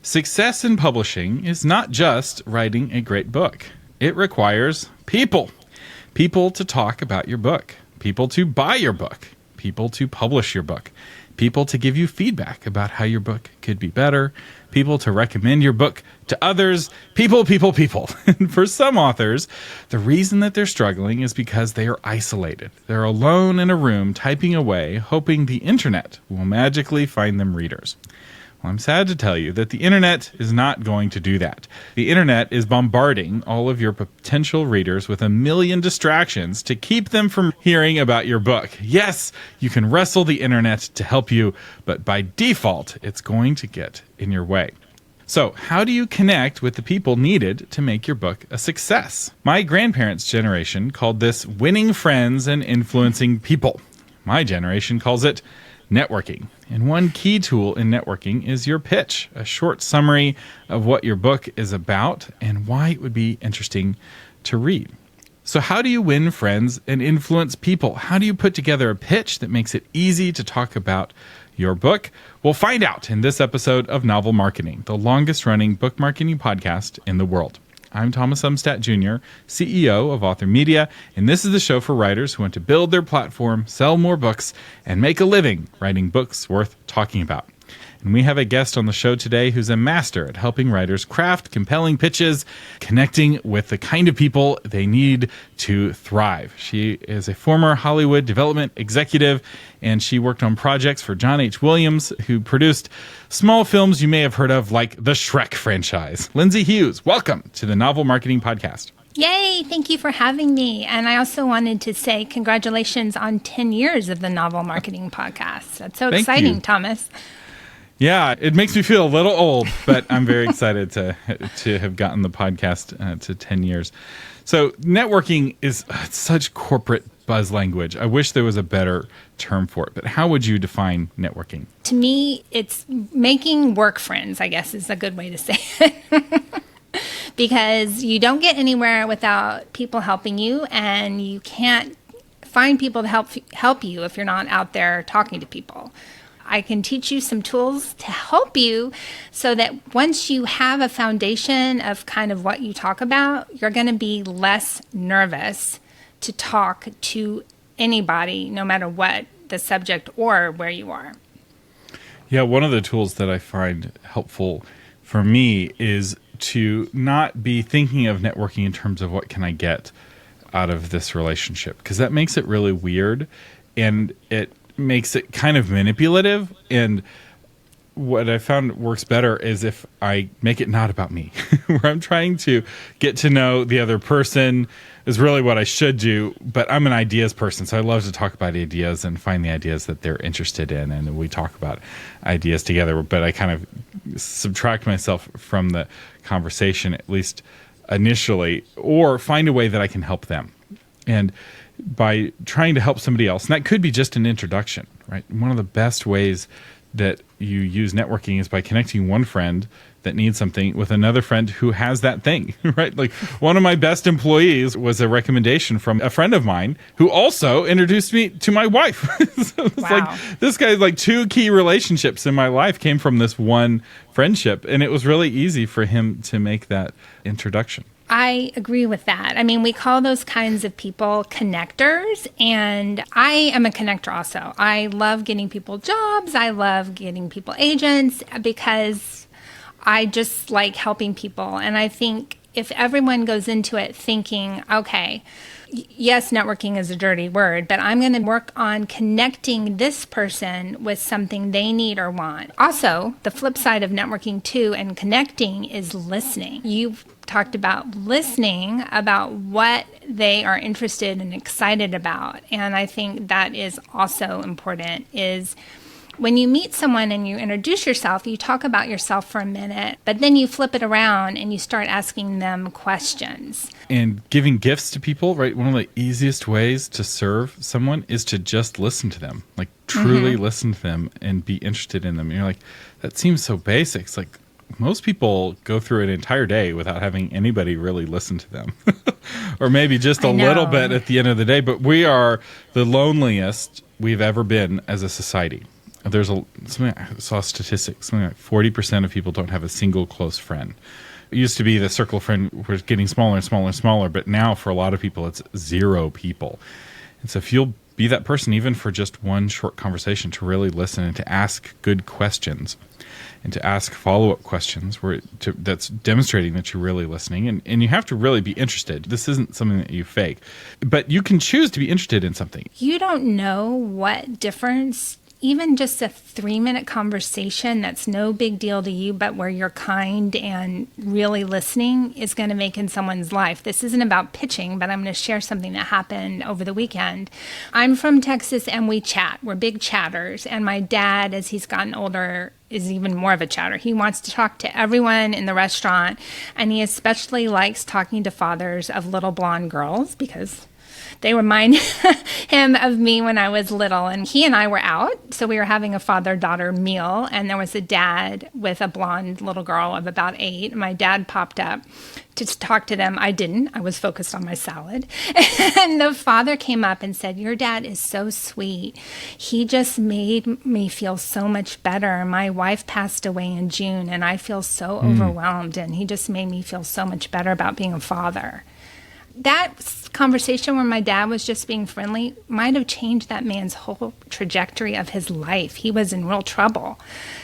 Success in publishing is not just writing a great book. It requires people. People to talk about your book. People to buy your book. People to publish your book. People to give you feedback about how your book could be better. People to recommend your book to others. People. And for some authors, the reason that they're struggling is because they are isolated. They're alone in a room typing away, hoping the internet will magically find them readers. Well, I'm sad to tell you that the internet is not going to do that. The internet is bombarding all of your potential readers with a million distractions to keep them from hearing about your book. Yes, you can wrestle the internet to help you, but by default, it's going to get in your way. So, how do you connect with the people needed to make your book a success? My grandparents' generation called this winning friends and influencing people. My generation calls it networking. And one key tool in networking is your pitch, a short summary of what your book is about and why it would be interesting to read. So how do you win friends and influence people? How do you put together a pitch that makes it easy to talk about your book? We'll find out in this episode of Novel Marketing, the longest running book marketing podcast in the world. I'm Thomas Umstattd Jr., CEO of Author Media, and this is the show for writers who want to build their platform, sell more books, and make a living writing books worth talking about. And we have a guest on the show today who's a master at helping writers craft compelling pitches, connecting with the kind of people they need to thrive. She is a former Hollywood development executive, and she worked on projects for John H. Williams, who produced small films you may have heard of, like the Shrek franchise. Lindsay Hughes, welcome to the Novel Marketing Podcast. Yay, thank you for having me. And I also wanted to say congratulations on 10 years of the Novel Marketing Podcast. That's so exciting, Thomas. Yeah, it makes me feel a little old, but I'm very excited to have gotten the podcast to 10 years. So networking is such corporate buzz language. I wish there was a better term for it, but how would you define networking? To me, it's making work friends, I guess is a good way to say it. Because you don't get anywhere without people helping you, and you can't find people to help you if you're not out there talking to people. I can teach you some tools to help you so that once you have a foundation of kind of what you talk about, you're going to be less nervous to talk to anybody, no matter what the subject or where you are. Yeah, one of the tools that I find helpful for me is to not be thinking of networking in terms of what can I get out of this relationship, because that makes it really weird and it makes it kind of manipulative. And what I found works better is if I make it not about me, where I'm trying to get to know the other person is really what I should do. But I'm an ideas person, so I love to talk about ideas and find the ideas that they're interested in. And we talk about ideas together, but I kind of subtract myself from the conversation, at least initially, or find a way that I can help them. And by trying to help somebody else, and that could be just an introduction, right? One of the best ways that you use networking is by connecting one friend that needs something with another friend who has that thing, right? Like one of my best employees was a recommendation from a friend of mine who also introduced me to my wife. So it's like this guy's like two key relationships in my life came from this one friendship, and it was really easy for him to make that introduction. I agree with that. I mean, we call those kinds of people connectors, and I am a connector also. I love getting people jobs. I love getting people agents because I just like helping people. And I think if everyone goes into it thinking, okay, yes, networking is a dirty word, but I'm going to work on connecting this person with something they need or want. Also, the flip side of networking too and connecting is listening. You've talked about listening about what they are interested and excited about. And I think that is also important is when you meet someone and you introduce yourself, you talk about yourself for a minute, but then you flip it around and you start asking them questions. And giving gifts to people, right? One of the easiest ways to serve someone is to just listen to them, like truly listen to them and be interested in them. And you're like, that seems so basic. It's like, most people go through an entire day without having anybody really listen to them. Or maybe just a little bit at the end of the day. But we are the loneliest we've ever been as a society. I saw a statistic, something like 40% of people don't have a single close friend. It used to be the circle of friend was getting smaller and smaller and smaller, but now for a lot of people, it's 0 people. And so if you'll be that person, even for just one short conversation, to really listen and to ask good questions and to ask follow-up questions that's demonstrating that you're really listening. And you have to really be interested. This isn't something that you fake, but you can choose to be interested in something. You don't know what difference even just a 3-minute conversation that's no big deal to you, but where you're kind and really listening is going to make in someone's life. This isn't about pitching, but I'm going to share something that happened over the weekend. I'm from Texas and we chat. We're big chatters. And my dad, as he's gotten older, is even more of a chatter. He wants to talk to everyone in the restaurant. And he especially likes talking to fathers of little blonde girls because they remind him of me when I was little. And he and I were out, so we were having a father-daughter meal, and there was a dad with a blonde little girl of about 8. My dad popped up to talk to them. I didn't. I was focused on my salad. And the father came up and said, "Your dad is so sweet. He just made me feel so much better. My wife passed away in June, and I feel so overwhelmed, and he just made me feel so much better about being a father." That conversation where my dad was just being friendly might have changed that man's whole trajectory of his life. He was in real trouble.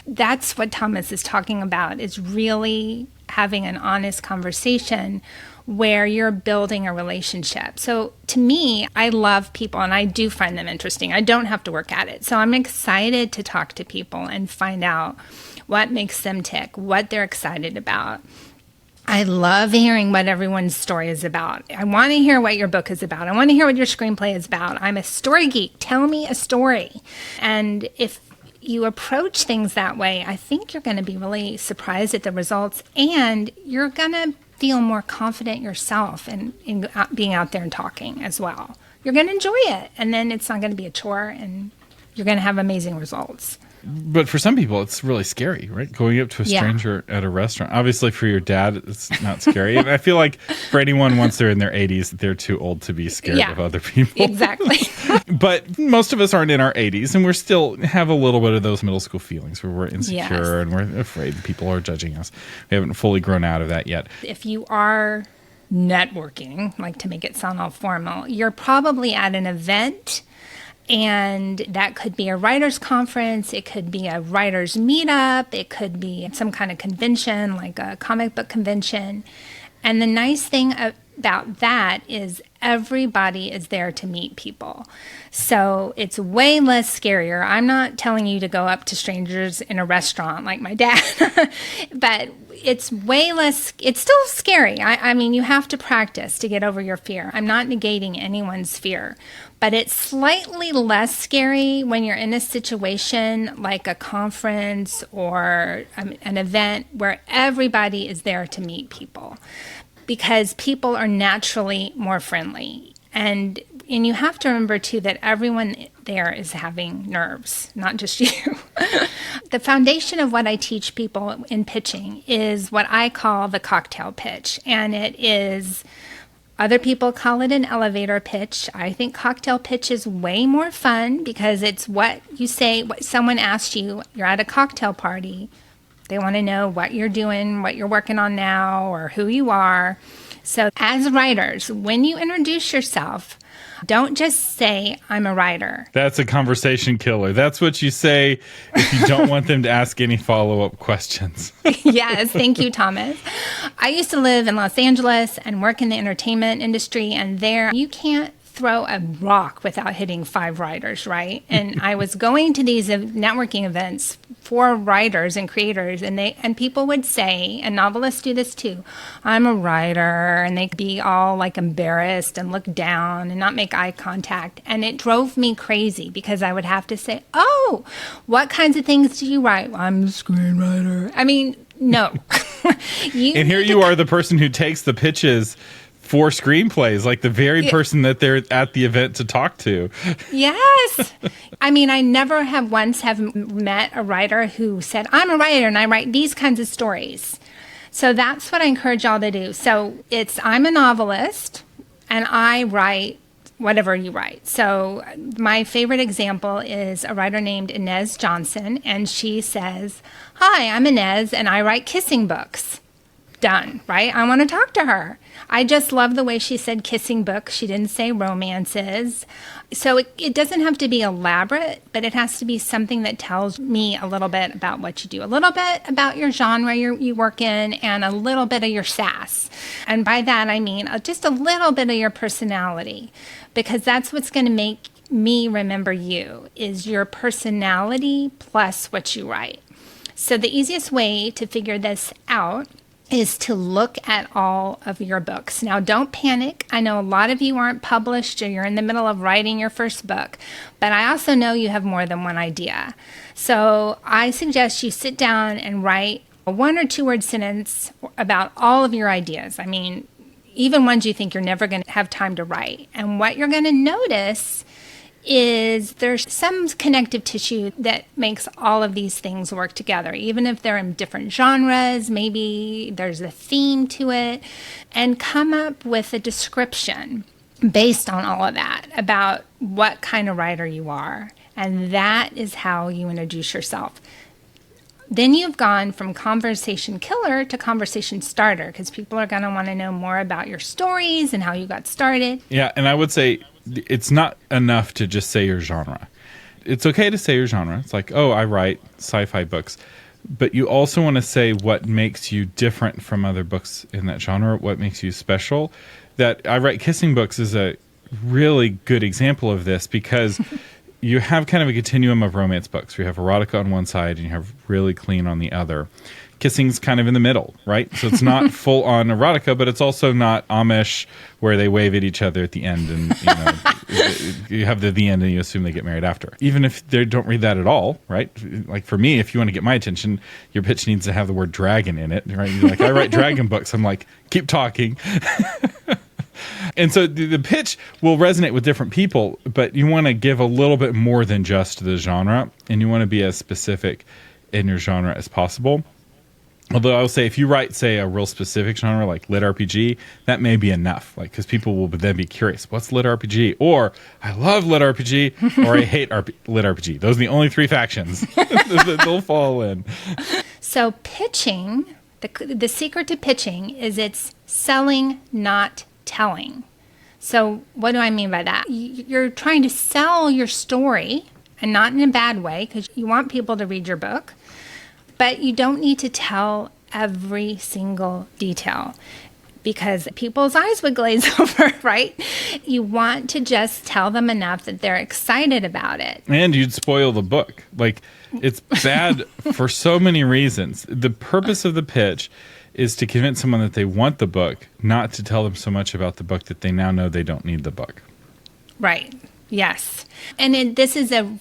That's what Thomas is talking about, is really having an honest conversation where you're building a relationship. So to me, I love people and I do find them interesting. I don't have to work at it. So I'm excited to talk to people and find out what makes them tick, what they're excited about. I love hearing what everyone's story is about. I want to hear what your book is about. I want to hear what your screenplay is about. I'm a story geek. Tell me a story. And if you approach things that way, I think you're going to be really surprised at the results, and you're going to feel more confident yourself in being out there and talking as well. You're going to enjoy it, and then it's not going to be a chore, and you're going to have amazing results. But for some people, it's really scary, right? Going up to a stranger at a restaurant. Obviously, for your dad, it's not scary. And I feel like for anyone, once they're in their 80s, they're too old to be scared of other people. Exactly. But most of us aren't in our 80s, and we're still have a little bit of those middle school feelings where we're insecure and we're afraid people are judging us. We haven't fully grown out of that yet. If you are networking, like to make it sound all formal, you're probably at an event. And that could be a writer's conference, it could be a writer's meetup, it could be some kind of convention, like a comic book convention. And the nice thing about that is everybody is there to meet people. So it's way less scarier. I'm not telling you to go up to strangers in a restaurant like my dad, but it's way less, it's still scary. I mean, you have to practice to get over your fear. I'm not negating anyone's fear, but it's slightly less scary when you're in a situation like a conference or an event where everybody is there to meet people, because people are naturally more friendly. And you have to remember, too, that everyone there is having nerves, not just you. The foundation of what I teach people in pitching is what I call the cocktail pitch. And it is, other people call it an elevator pitch. I think cocktail pitch is way more fun because it's what you say, what someone asks you, you're at a cocktail party. They want to know what you're doing, what you're working on now, or who you are. So as writers, when you introduce yourself, don't just say, "I'm a writer." That's a conversation killer. That's what you say if you don't want them to ask any follow-up questions. Yes, thank you, Thomas. I used to live in Los Angeles and work in the entertainment industry, and there you can't throw a rock without hitting 5 writers, right? And I was going to these networking events for writers and creators, and people would say, and novelists do this too, "I'm a writer," and they'd be all like embarrassed and look down and not make eye contact. And it drove me crazy because I would have to say, "Oh, what kinds of things do you write?" "Well, I'm a screenwriter." I mean, no. And here you are, the person who takes the pitches for screenplays, like the very person that they're at the event to talk to. Yes. I mean, I never have met a writer who said, "I'm a writer and I write these kinds of stories." So that's what I encourage y'all to do. So I'm a novelist and I write whatever you write. So my favorite example is a writer named Inez Johnson, and she says, "Hi, I'm Inez, and I write kissing books." Done, right? I want to talk to her. I just love the way she said kissing books. She didn't say romances. So it doesn't have to be elaborate, but it has to be something that tells me a little bit about what you do, a little bit about your genre you work in, and a little bit of your sass. And by that, I mean just a little bit of your personality, because that's what's going to make me remember you, is your personality plus what you write. So the easiest way to figure this out is to look at all of your books. Now, don't panic. I know a lot of you aren't published or you're in the middle of writing your first book, but I also know you have more than one idea. So I suggest you sit down and write a 1 or 2 word sentence about all of your ideas. I mean, even ones you think you're never going to have time to write. And what you're going to notice is there's some connective tissue that makes all of these things work together, even if they're in different genres. Maybe there's a theme to it, and come up with a description based on all of that about what kind of writer you are. And that is how you introduce yourself. Then you've gone from conversation killer to conversation starter, because people are going to want to know more about your stories and how you got started. Yeah, and I would say it's not enough to just say your genre. It's okay to say your genre. It's like, oh, I write sci-fi books. But you also want to say what makes you different from other books in that genre, what makes you special. That I write kissing books is a really good example of this, because you have kind of a continuum of romance books. You have erotica on one side and you have really clean on the other. Kissing's kind of in the middle, right? So it's not full on erotica, but it's also not Amish where they wave at each other at the end, and you have the end and you assume they get married after. Even if they don't read that at all, right? Like for me, if you want to get my attention, your pitch needs to have the word dragon in it, right? You're like, I write dragon books. I'm like, keep talking. And so the pitch will resonate with different people, but you want to give a little bit more than just the genre, and you want to be as specific in your genre as possible. Although I will say, if you write, say, a real specific genre like lit RPG, that may be enough, like, because people will then be curious, what's lit RPG? Or I love lit RPG, or I hate lit RPG. Those are the only 3 factions that they'll fall in. So pitching, the secret to pitching is it's selling, not telling. So what do I mean by that? You're trying to sell your story, and not in a bad way, because you want people to read your book. But you don't need to tell every single detail, because people's eyes would glaze over, right? You want to just tell them enough that they're excited about it. And you'd spoil the book. Like, it's bad for so many reasons. The purpose of the pitch is to convince someone that they want the book, not to tell them so much about the book that they now know they don't need the book. Right. Yes. And this is a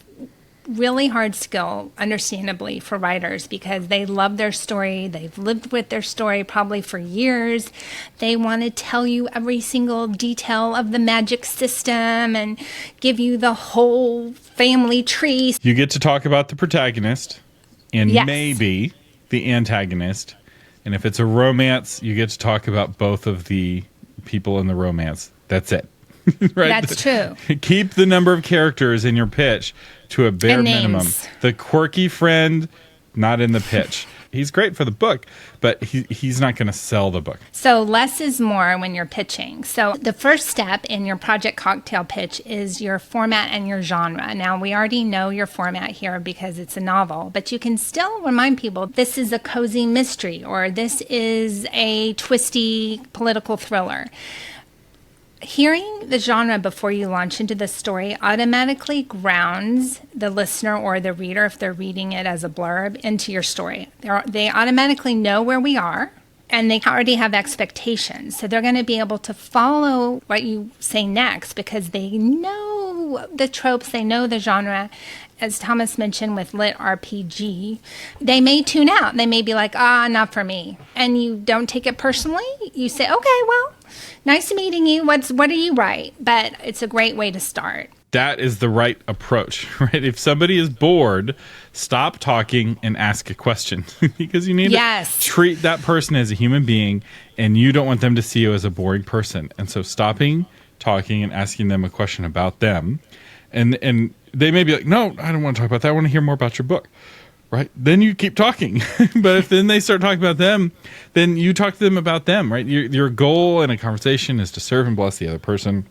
really hard skill, understandably, for writers, because they love their story. They've lived with their story probably for years. They want to tell you every single detail of the magic system and give you the whole family tree. You get to talk about the protagonist and maybe the antagonist. And if it's a romance, you get to talk about both of the people in the romance. That's it. Right? That's true. Keep the number of characters in your pitch to a bare minimum. The quirky friend, not in the pitch. He's great for the book, but he's not going to sell the book. So less is more when you're pitching. So the first step in your project cocktail pitch is your format and your genre. Now, we already know your format here because it's a novel, but you can still remind people this is a cozy mystery, or this is a twisty political thriller. Hearing the genre before you launch into the story automatically grounds the listener or the reader, if they're reading it as a blurb, into your story. They automatically know where we are, and they already have expectations. So they're going to be able to follow what you say next, because they know the tropes, they know the genre. As Thomas mentioned with lit RPG, they may tune out. They may be like, not for me. And you don't take it personally. You say, okay, well, nice meeting you. What do you write? But it's a great way to start. That is the right approach, right? If somebody is bored, stop talking and ask a question, because you need to treat that person as a human being, and you don't want them to see you as a boring person. And so stopping talking and asking them a question about them, and they may be like, no, I don't want to talk about that. I want to hear more about your book. Right. Then you keep talking. But if then they start talking about them, then you talk to them about them, right? Your goal in a conversation is to serve and bless the other person.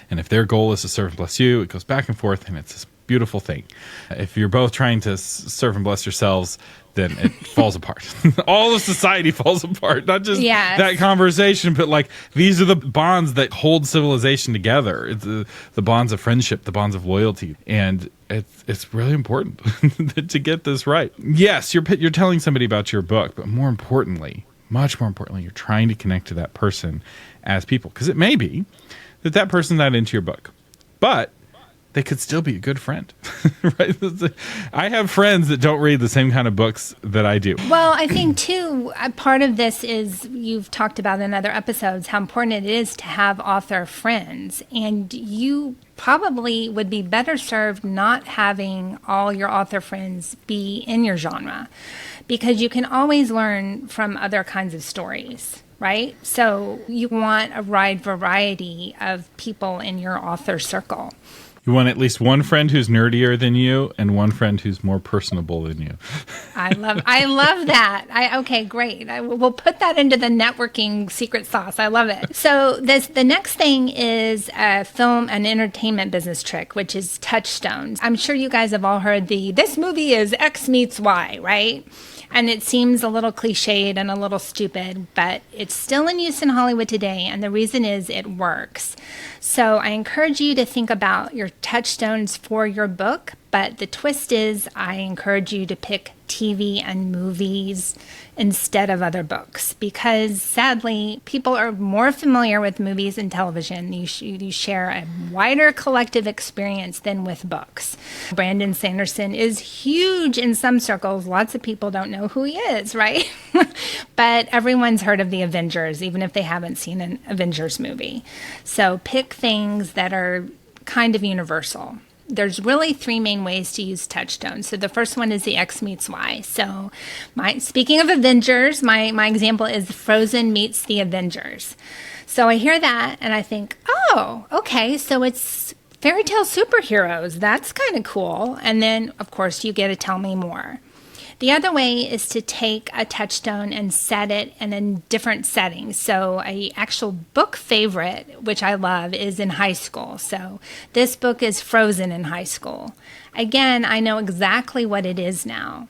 And if their goal is to serve and bless you, it goes back and forth, and it's this beautiful thing. If you're both trying to serve and bless yourselves, then it falls apart. All of society falls apart. Not just that conversation, but like these are the bonds that hold civilization together. It's the bonds of friendship, the bonds of loyalty, and it's really important to get this right. Yes, you're telling somebody about your book, but more importantly, much more importantly, you're trying to connect to that person as people, because it may be that person's not into your book, but they could still be a good friend, right? I have friends that don't read the same kind of books that I do. Well, I think, too, part of this is you've talked about in other episodes how important it is to have author friends. And you probably would be better served not having all your author friends be in your genre, because you can always learn from other kinds of stories. Right? So you want a wide variety of people in your author circle. You want at least one friend who's nerdier than you and one friend who's more personable than you. I love that. Okay, great. We'll put that into the networking secret sauce. I love it. So the next thing is a film and entertainment business trick, which is touchstones. I'm sure you guys have all heard this movie is X meets Y, right? And it seems a little cliched and a little stupid, but it's still in use in Hollywood today, and the reason is it works. So I encourage you to think about your touchstones for your book, but the twist is I encourage you to pick TV and movies instead of other books, because sadly, people are more familiar with movies and television. You share a wider collective experience than with books. Brandon Sanderson is huge in some circles. Lots of people don't know who he is, right? But everyone's heard of the Avengers, even if they haven't seen an Avengers movie. So pick things that are kind of universal. There's really three main ways to use touchstones. So the first one is the X meets Y. So speaking of Avengers, my example is Frozen meets the Avengers. So I hear that and I think, oh, okay, so it's fairy tale superheroes. That's kind of cool. And then, of course, you get to tell me more. The other way is to take a touchstone and set it in a different setting. So an actual book favorite, which I love, is in high school. So this book is Frozen in high school. Again, I know exactly what it is now.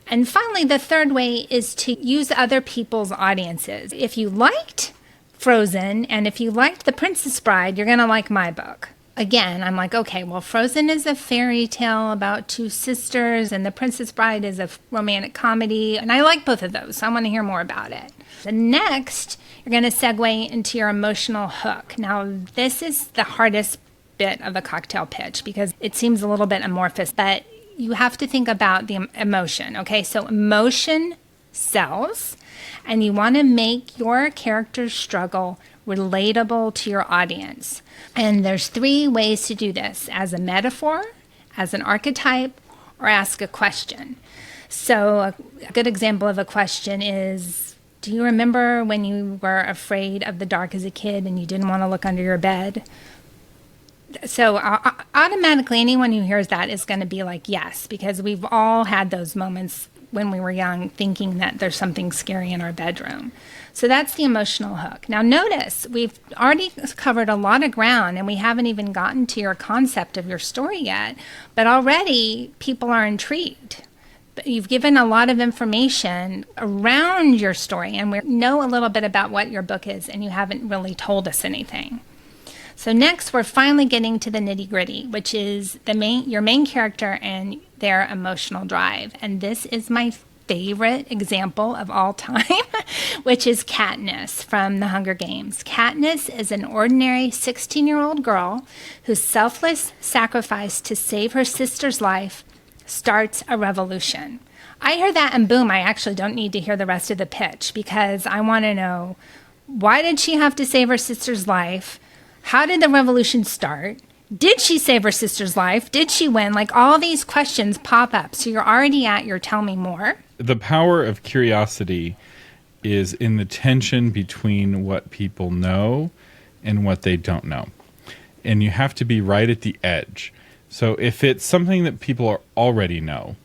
And finally, the third way is to use other people's audiences. If you liked Frozen and if you liked The Princess Bride, you're going to like my book. Again, I'm like, okay, well, Frozen is a fairy tale about two sisters, and The Princess Bride is a romantic comedy, and I like both of those, so I want to hear more about it. The next, you're going to segue into your emotional hook. Now, this is the hardest bit of a cocktail pitch because it seems a little bit amorphous, but you have to think about the emotion, okay? So emotion sells, and you want to make your character's struggle relatable to your audience. And there's three ways to do this: as a metaphor, as an archetype, or ask a question. So a good example of a question is, do you remember when you were afraid of the dark as a kid and you didn't want to look under your bed? So automatically anyone who hears that is going to be like, yes, because we've all had those moments when we were young thinking that there's something scary in our bedroom. So that's the emotional hook. Now notice, we've already covered a lot of ground and we haven't even gotten to your concept of your story yet, but already people are intrigued. But you've given a lot of information around your story and we know a little bit about what your book is, and you haven't really told us anything. So next, we're finally getting to the nitty-gritty, which is your main character and their emotional drive. And this is my favorite example of all time, which is Katniss from The Hunger Games. Katniss is an ordinary 16-year-old girl whose selfless sacrifice to save her sister's life starts a revolution. I hear that and boom, I actually don't need to hear the rest of the pitch because I want to know, why did she have to save her sister's life? How did the revolution start? Did she save her sister's life? Did she win? Like, all these questions pop up. So you're already at your tell me more. The power of curiosity is in the tension between what people know and what they don't know. And you have to be right at the edge. So if it's something that people already know,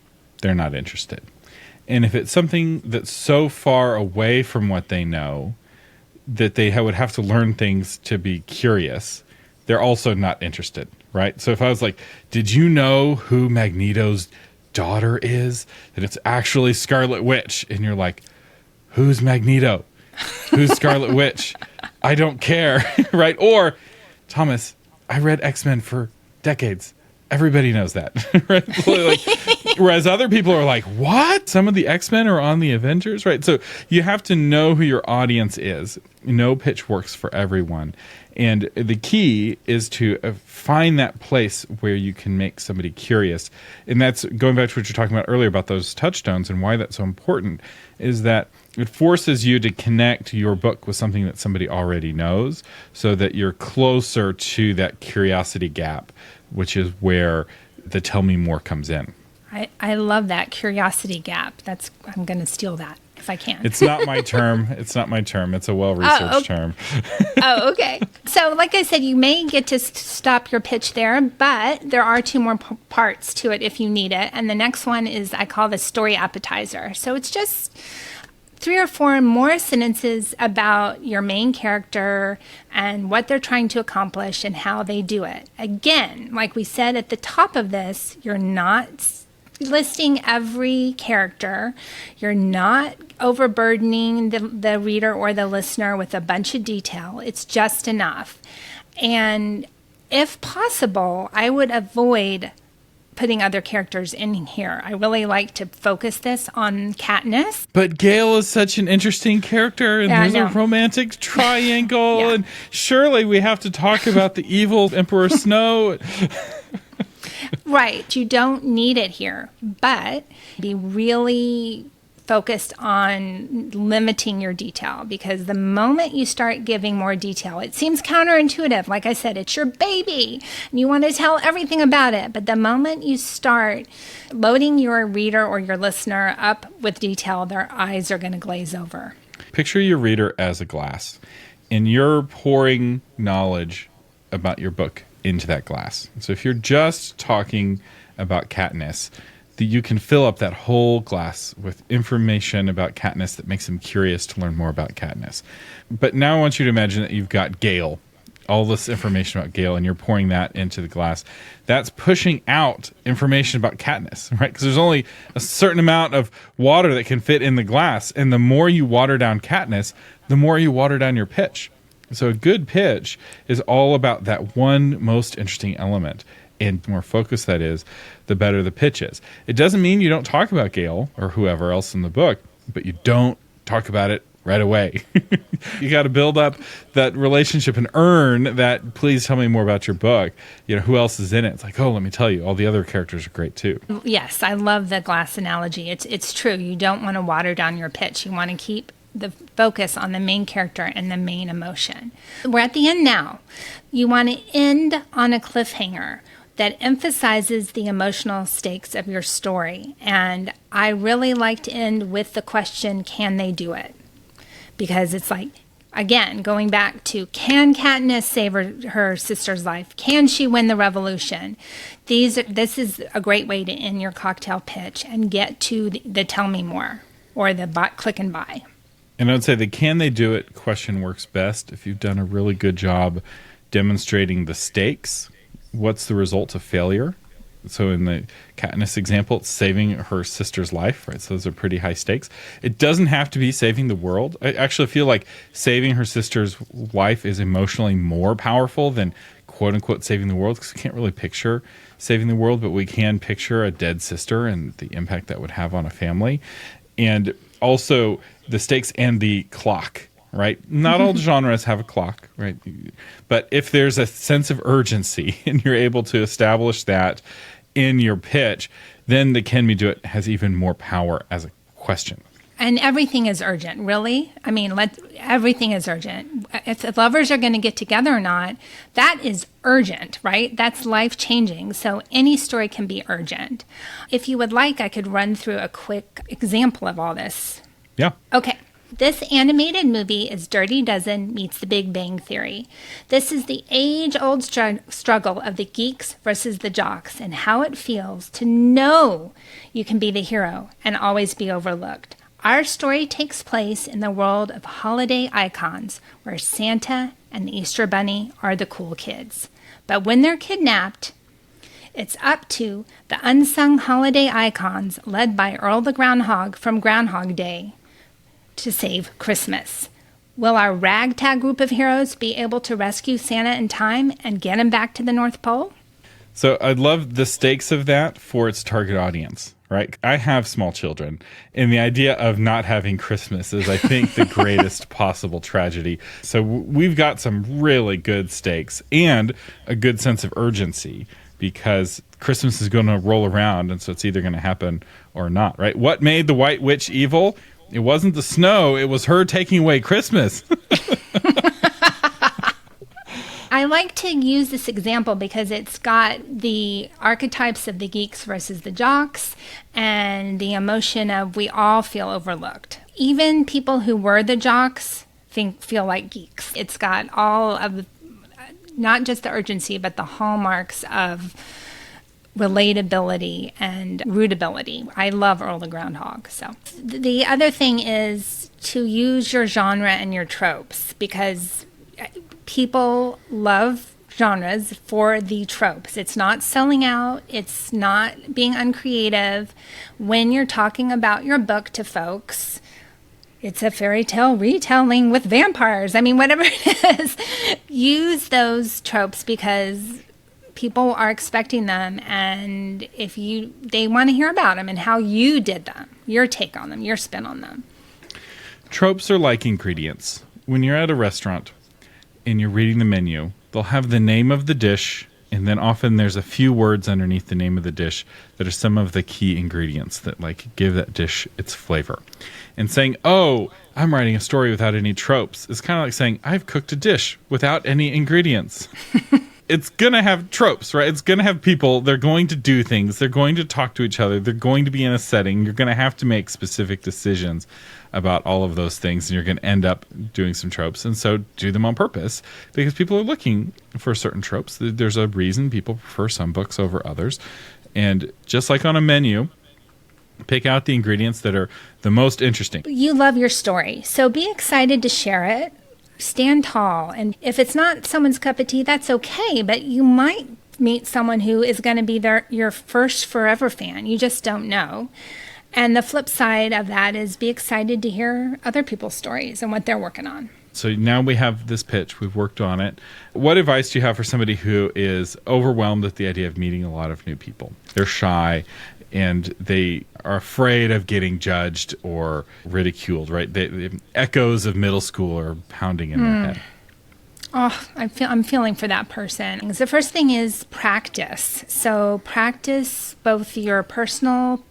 they're not interested. And if it's something that's so far away from what they know that they would have to learn things to be curious, they're also not interested, right? So if I was like, did you know who Magneto's daughter is? That it's actually Scarlet Witch. And you're like, who's Magneto? Who's Scarlet Witch? I don't care, right? Or, Thomas, I read X-Men for decades. Everybody knows that, right? Like, whereas other people are like, what? Some of the X-Men are on the Avengers, right? So you have to know who your audience is. No pitch works for everyone. And the key is to find that place where you can make somebody curious. And that's going back to what you're talking about earlier about those touchstones and why that's so important, is that it forces you to connect your book with something that somebody already knows so that you're closer to that curiosity gap, which is where the tell me more comes in. I love that curiosity gap. I'm going to steal that if I can. It's not my term. It's not my term. It's a well-researched term. Oh, okay. So like I said, you may get to stop your pitch there, but there are two more parts to it if you need it. And the next one is I call the story appetizer. So it's just 3 or 4 more sentences about your main character and what they're trying to accomplish and how they do it. Again, like we said at the top of this, you're not listing every character. You're not overburdening the reader or the listener with a bunch of detail. It's just enough. And if possible, I would avoid putting other characters in here. I really like to focus this on Katniss. But Gale is such an interesting character, and there's a romantic triangle, and surely we have to talk about the evil Emperor Snow. Right. You don't need it here, but be really focused on limiting your detail, because the moment you start giving more detail, it seems counterintuitive. Like I said, it's your baby and you want to tell everything about it. But the moment you start loading your reader or your listener up with detail, their eyes are going to glaze over. Picture your reader as a glass, and you're pouring knowledge about your book into that glass. So if you're just talking about Katniss, you can fill up that whole glass with information about Katniss that makes them curious to learn more about Katniss. But now I want you to imagine that you've got Gale, all this information about Gale, and you're pouring that into the glass. That's pushing out information about Katniss, right? Because there's only a certain amount of water that can fit in the glass, and the more you water down Katniss, the more you water down your pitch. So a good pitch is all about that one most interesting element. And the more focused that is, the better the pitch is. It doesn't mean you don't talk about Gale or whoever else in the book, but you don't talk about it right away. You got to build up that relationship and earn that, please tell me more about your book. You know, who else is in it? It's like, oh, let me tell you, all the other characters are great too. Yes, I love the glass analogy. It's true. You don't want to water down your pitch. You want to keep the focus on the main character and the main emotion. We're at the end now. You want to end on a cliffhanger that emphasizes the emotional stakes of your story. And I really like to end with the question, can they do it? Because it's like, again, going back to, can Katniss save her sister's life? Can she win the revolution? This is a great way to end your cocktail pitch and get to the tell me more, or the click and buy. And I would say the can they do it question works best if you've done a really good job demonstrating the stakes. What's the result of failure? So in the Katniss example, it's saving her sister's life, right? So those are pretty high stakes. It doesn't have to be saving the world. I actually feel like saving her sister's life is emotionally more powerful than quote unquote saving the world, because we can't really picture saving the world, but we can picture a dead sister and the impact that would have on a family. And also the stakes and the clock, right? Not all genres have a clock, right? But if there's a sense of urgency and you're able to establish that in your pitch, then the can we do it has even more power as a question. And everything is urgent, really. I mean, everything is urgent. If the lovers are going to get together or not, that is urgent, right? That's life-changing. So any story can be urgent. If you would like, I could run through a quick example of all this. Yeah. Okay. This animated movie is Dirty Dozen meets The Big Bang Theory. This is the age-old struggle of the geeks versus the jocks and how it feels to know you can be the hero and always be overlooked. Our story takes place in the world of holiday icons where Santa and the Easter Bunny are the cool kids. But when they're kidnapped, it's up to the unsung holiday icons led by Earl the Groundhog from Groundhog Day to save Christmas. Will our ragtag group of heroes be able to rescue Santa in time and get him back to the North Pole? So I love the stakes of that for its target audience, right? I have small children, and the idea of not having Christmas is, I think, the greatest possible tragedy. So we've got some really good stakes and a good sense of urgency because Christmas is going to roll around, and so it's either going to happen or not, right? What made the White Witch evil? It wasn't the snow. It was her taking away Christmas. I like to use this example because it's got the archetypes of the geeks versus the jocks and the emotion of we all feel overlooked. Even people who were the jocks feel like geeks. It's got all of, not just the urgency, but the hallmarks of relatability and rootability. I love Earl the Groundhog. So the other thing is to use your genre and your tropes because people love genres for the tropes. It's not selling out. It's not being uncreative. When you're talking about your book to folks, it's a fairy tale retelling with vampires. I mean, whatever it is, use those tropes because people are expecting them, and they want to hear about them and how you did them, your take on them, your spin on them. Tropes are like ingredients. When you're at a restaurant and you're reading the menu, they'll have the name of the dish, and then often there's a few words underneath the name of the dish that are some of the key ingredients that give that dish its flavor. And saying, "Oh, I'm writing a story without any tropes," is kind of like saying, "I've cooked a dish without any ingredients." It's going to have tropes, right? It's going to have people. They're going to do things. They're going to talk to each other. They're going to be in a setting. You're going to have to make specific decisions about all of those things, and you're going to end up doing some tropes. And so do them on purpose because people are looking for certain tropes. There's a reason people prefer some books over others. And just like on a menu, pick out the ingredients that are the most interesting. You love your story, so be excited to share it. Stand tall. And if it's not someone's cup of tea, that's okay. But you might meet someone who is going to be your first forever fan. You just don't know. And the flip side of that is be excited to hear other people's stories and what they're working on. So now we have this pitch. We've worked on it. What advice do you have for somebody who is overwhelmed at the idea of meeting a lot of new people? They're shy and they are afraid of getting judged or ridiculed, right? The echoes of middle school are pounding in their head. Oh, I'm feeling for that person. The first thing is practice. So practice both your personal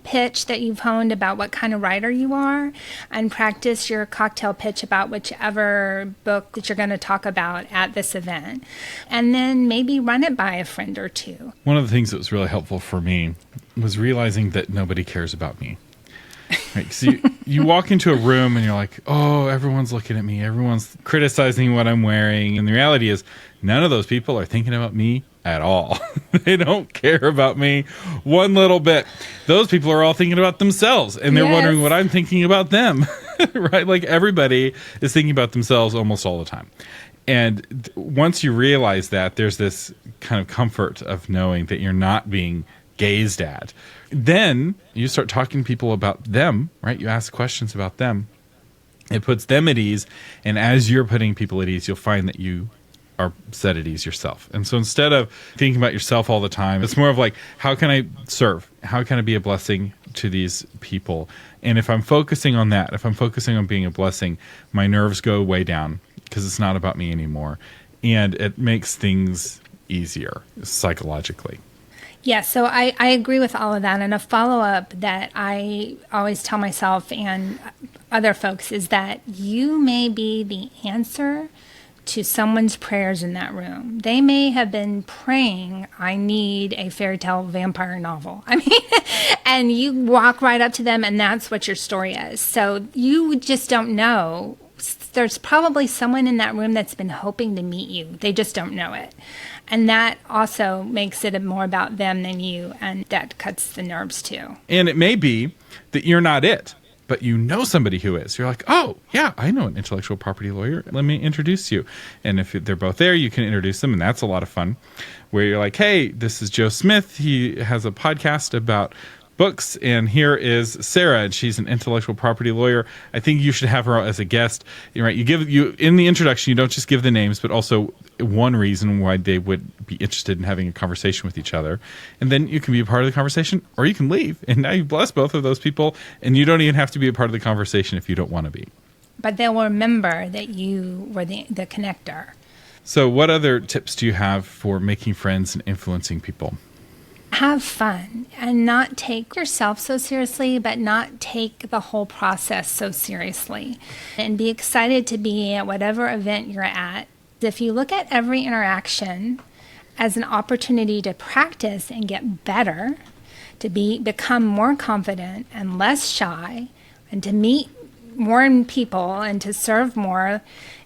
pitch that you've honed about what kind of writer you are, and practice your cocktail pitch about whichever book that you're going to talk about at this event. And then maybe run it by a friend or two. One of the things that was really helpful for me was realizing that nobody cares about me. Right? So you walk into a room and you're like, oh, everyone's looking at me. Everyone's criticizing what I'm wearing. And the reality is none of those people are thinking about me at all. They don't care about me one little bit. Those people are all thinking about themselves and they're wondering what I'm thinking about them. Right? Like everybody is thinking about themselves almost all the time. And once you realize that, there's this kind of comfort of knowing that you're not being gazed at. Then you start talking to people about them, right? You ask questions about them. It puts them at ease. And as you're putting people at ease, you'll find that you are set at ease yourself. And so instead of thinking about yourself all the time, it's more of like, how can I serve? How can I be a blessing to these people? And if I'm focusing on that, if I'm focusing on being a blessing, my nerves go way down because it's not about me anymore. And it makes things easier psychologically. Yeah, so I agree with all of that. And a follow-up that I always tell myself and other folks is that you may be the answer to someone's prayers in that room. They may have been praying, I need a fairy tale vampire novel. I mean, and you walk right up to them and that's what your story is. So you just don't know. There's probably someone in that room that's been hoping to meet you. They just don't know it. And that also makes it more about them than you. And that cuts the nerves too. And it may be that you're not it, but you know somebody who is. You're like, oh, yeah, I know an intellectual property lawyer. Let me introduce you. And if they're both there, you can introduce them. And that's a lot of fun. Where you're like, hey, this is Joe Smith. He has a podcast about books, and here is Sarah, and she's an intellectual property lawyer. I think you should have her as a guest. You're right. You in the introduction, you don't just give the names, but also one reason why they would be interested in having a conversation with each other. And then you can be a part of the conversation, or you can leave. And now you bless both of those people, and you don't even have to be a part of the conversation if you don't want to be. But they'll remember that you were the connector. So what other tips do you have for making friends and influencing people? Have fun and not take yourself so seriously, but not take the whole process so seriously. And be excited to be at whatever event you're at. If you look at every interaction as an opportunity to practice and get better, to become more confident and less shy, and to meet more people and to serve more,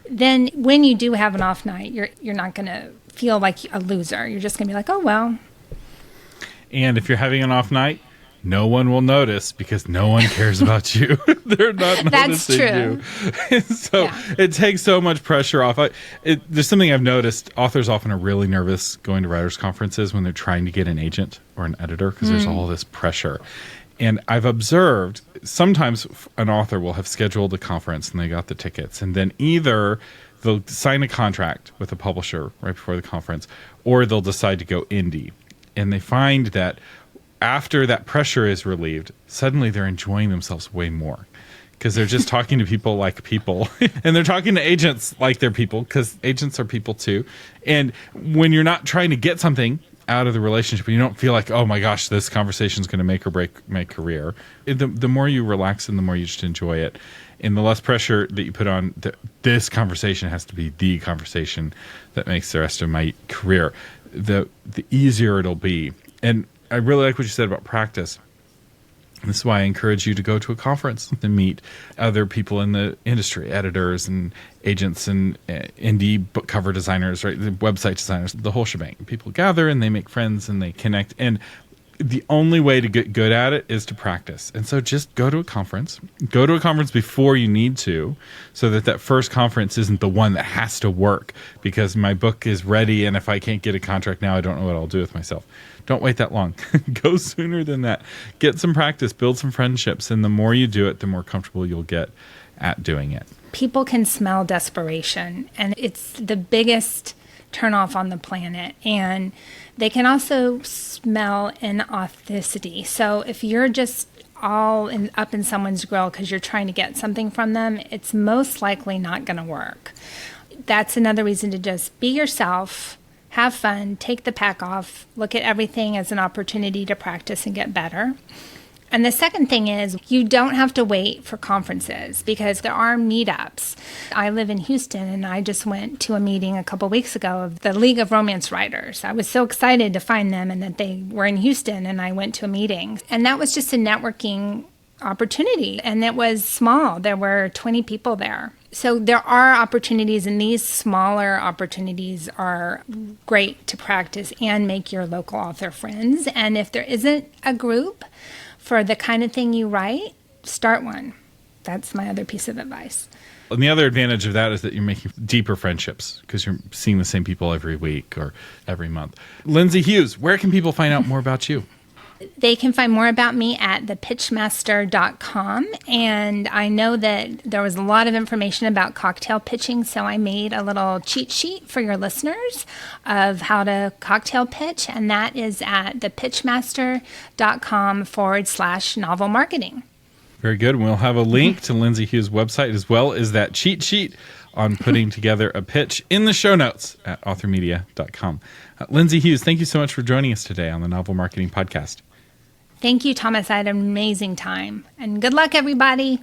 then when you do have an off night, you're not going to feel like a loser. You're just going to be like, oh, well. And if you're having an off night, no one will notice because no one cares about you. They're not noticing you. So It takes so much pressure off. There's something I've noticed. Authors often are really nervous going to writers' conferences when they're trying to get an agent or an editor because there's all this pressure. And I've observed sometimes an author will have scheduled a conference and they got the tickets. And then either they'll sign a contract with a publisher right before the conference, or they'll decide to go indie. And they find that after that pressure is relieved, suddenly they're enjoying themselves way more because they're just talking to people like people. And they're talking to agents like they're people because agents are people too. And when you're not trying to get something out of the relationship, you don't feel like, oh my gosh, this conversation is going to make or break my career. The more you relax and the more you just enjoy it. And the less pressure that you put on, this conversation has to be the conversation that makes the rest of my career, the easier it'll be. And I really like what you said about practice. This is why I encourage you to go to a conference and meet other people in the industry, editors and agents and indie book cover designers, right? The website designers, the whole shebang. People gather and they make friends and they connect. And the only way to get good at it is to practice. And so just go to a conference. Go to a conference before you need to, so that first conference isn't the one that has to work because my book is ready and if I can't get a contract now, I don't know what I'll do with myself. Don't wait that long. Go sooner than that. Get some practice, build some friendships, and the more you do it, the more comfortable you'll get at doing it. People can smell desperation, and it's the biggest turnoff on the planet. And they can also smell inauthenticity. So if you're just all up in someone's grill because you're trying to get something from them, it's most likely not going to work. That's another reason to just be yourself, have fun, take the pack off, look at everything as an opportunity to practice and get better. And the second thing is you don't have to wait for conferences because there are meetups. I live in Houston and I just went to a meeting a couple weeks ago of the League of Romance Writers. I was so excited to find them and that they were in Houston, and I went to a meeting. And that was just a networking opportunity, and it was small. There were 20 people there. So there are opportunities, and these smaller opportunities are great to practice and make your local author friends. And if there isn't a group for the kind of thing you write, start one. That's my other piece of advice. And the other advantage of that is that you're making deeper friendships because you're seeing the same people every week or every month. Lindsay Hughes, where can people find out more about you? They can find more about me at thepitchmaster.com. And I know that there was a lot of information about cocktail pitching, so I made a little cheat sheet for your listeners of how to cocktail pitch. And that is at thepitchmaster.com/novel marketing. Very good. And we'll have a link to Lindsay Hughes' website as well as that cheat sheet on putting together a pitch in the show notes at authormedia.com. Lindsay Hughes, thank you so much for joining us today on the Novel Marketing Podcast. Thank you, Thomas. I had an amazing time. And good luck, everybody.